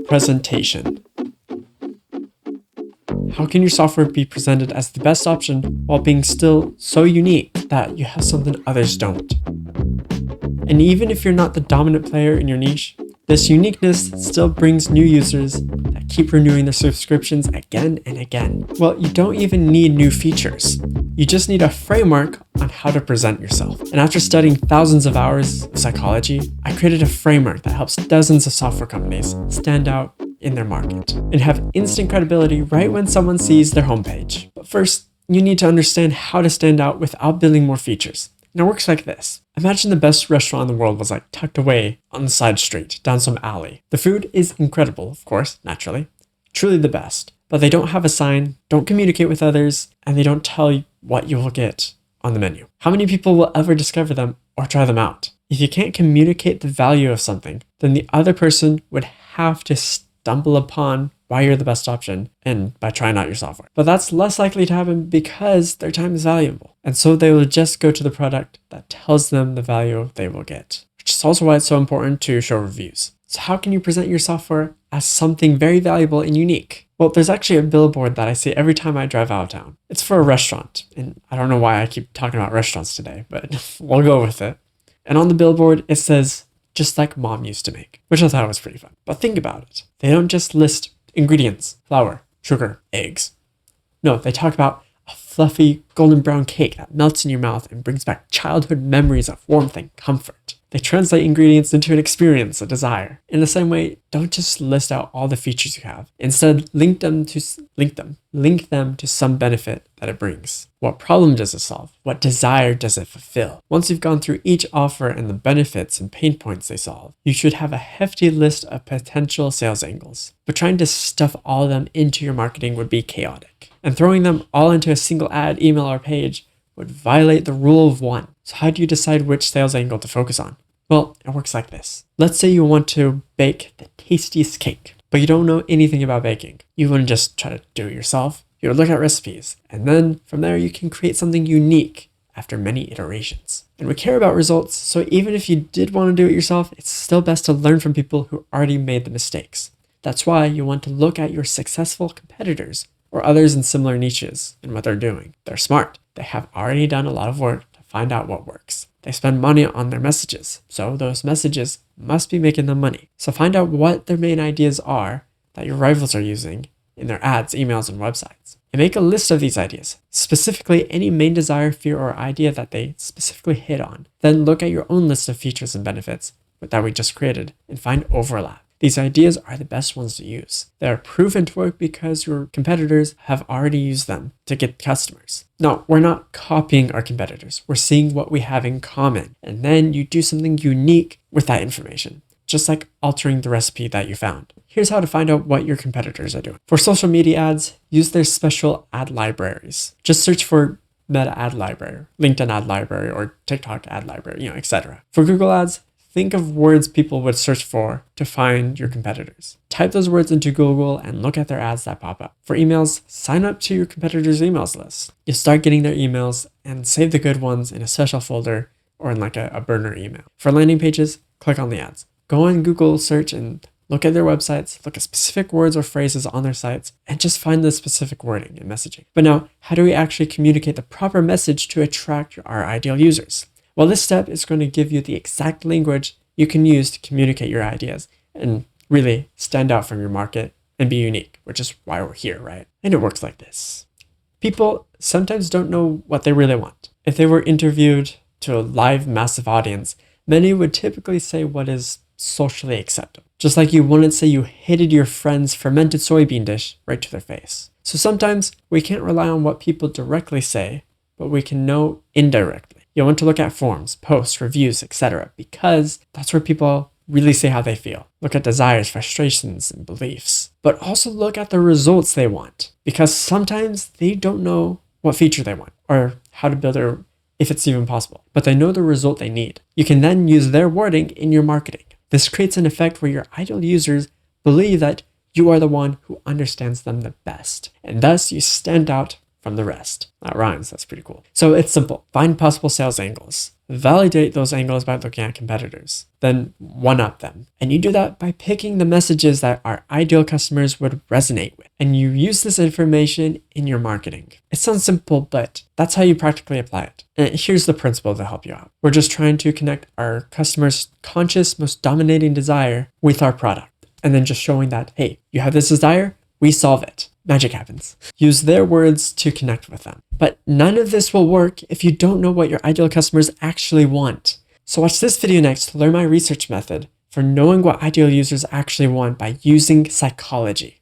Presentation. How can your software be presented as the best option while being still so unique that you have something others don't? And even if you're not the dominant player in your niche, this uniqueness still brings new users that keep renewing their subscriptions again and again. Well, you don't even need new features. You just need a framework on how to present yourself. And after studying thousands of hours of psychology, I created a framework that helps dozens of software companies stand out in their market and have instant credibility right when someone sees their homepage. But first, you need to understand how to stand out without building more features. And it works like this. Imagine the best restaurant in the world was like tucked away on the side street, down some alley. The food is incredible, of course, naturally, truly the best, but they don't have a sign, don't communicate with others, and they don't tell you what you will get on the menu. How many people will ever discover them or try them out? If you can't communicate the value of something, then the other person would have to stumble upon why you're the best option and by trying out your software. But that's less likely to happen because their time is valuable. And so they will just go to the product that tells them the value they will get, which is also why it's so important to show reviews. So how can you present your software as something very valuable and unique? Well, there's actually a billboard that I see every time I drive out of town. It's for a restaurant. And I don't know why I keep talking about restaurants today, but we'll go with it. And on the billboard, it says, "Just like mom used to make," which I thought was pretty fun. But think about it. They don't just list ingredients, flour, sugar, eggs. No, they talk about a fluffy golden brown cake that melts in your mouth and brings back childhood memories of warmth and comfort. They translate ingredients into an experience, a desire. In the same way, don't just list out all the features you have. Instead, link them to some benefit that it brings. What problem does it solve? What desire does it fulfill? Once you've gone through each offer and the benefits and pain points they solve, you should have a hefty list of potential sales angles. But trying to stuff all of them into your marketing would be chaotic. And throwing them all into a single ad, email, or page would violate the rule of one. So how do you decide which sales angle to focus on? Well, it works like this. Let's say you want to bake the tastiest cake, but you don't know anything about baking. You wouldn't just try to do it yourself. You would look at recipes, and then from there you can create something unique after many iterations. And we care about results, so even if you did want to do it yourself, it's still best to learn from people who already made the mistakes. That's why you want to look at your successful competitors or others in similar niches and what they're doing. They're smart. They have already done a lot of work to find out what works. They spend money on their messages, so those messages must be making them money. So find out what their main ideas are that your rivals are using in their ads, emails, and websites. And make a list of these ideas, specifically any main desire, fear, or idea that they specifically hit on. Then look at your own list of features and benefits that we just created and find overlap. These ideas are the best ones to use. They are proven to work because your competitors have already used them to get customers. No, we're not copying our competitors. We're seeing what we have in common. And then you do something unique with that information, just like altering the recipe that you found. Here's how to find out what your competitors are doing. For social media ads, use their special ad libraries. Just search for Meta ad library, LinkedIn ad library, or TikTok ad library, etc. For Google ads, think of words people would search for to find your competitors. Type those words into Google and look at their ads that pop up. For emails, sign up to your competitors' emails list. You'll start getting their emails and save the good ones in a special folder or in like a burner email. For landing pages, click on the ads. Go on Google search and look at their websites, look at specific words or phrases on their sites, and just find the specific wording and messaging. But now, how do we actually communicate the proper message to attract our ideal users? Well, this step is going to give you the exact language you can use to communicate your ideas and really stand out from your market and be unique, which is why we're here, right? And it works like this. People sometimes don't know what they really want. If they were interviewed to a live massive audience, many would typically say what is socially acceptable. Just like you wouldn't say you hated your friend's fermented soybean dish right to their face. So sometimes we can't rely on what people directly say, but we can know indirectly. You'll want to look at forums, posts, reviews, etc. because that's where people really say how they feel. Look at desires, frustrations, and beliefs. But also look at the results they want because sometimes they don't know what feature they want or how to build it, if it's even possible. But they know the result they need. You can then use their wording in your marketing. This creates an effect where your ideal users believe that you are the one who understands them the best. And thus you stand out from the rest. That rhymes, that's pretty cool. So it's simple. Find possible sales angles. Validate those angles by looking at competitors. Then one-up them. And you do that by picking the messages that our ideal customers would resonate with. And you use this information in your marketing. It sounds simple, but that's how you practically apply it. And here's the principle to help you out. We're just trying to connect our customers' conscious, most dominating desire with our product. And then just showing that, hey, you have this desire, we solve it. Magic happens. Use their words to connect with them. But none of this will work if you don't know what your ideal customers actually want. So watch this video next to learn my research method for knowing what ideal users actually want by using psychology.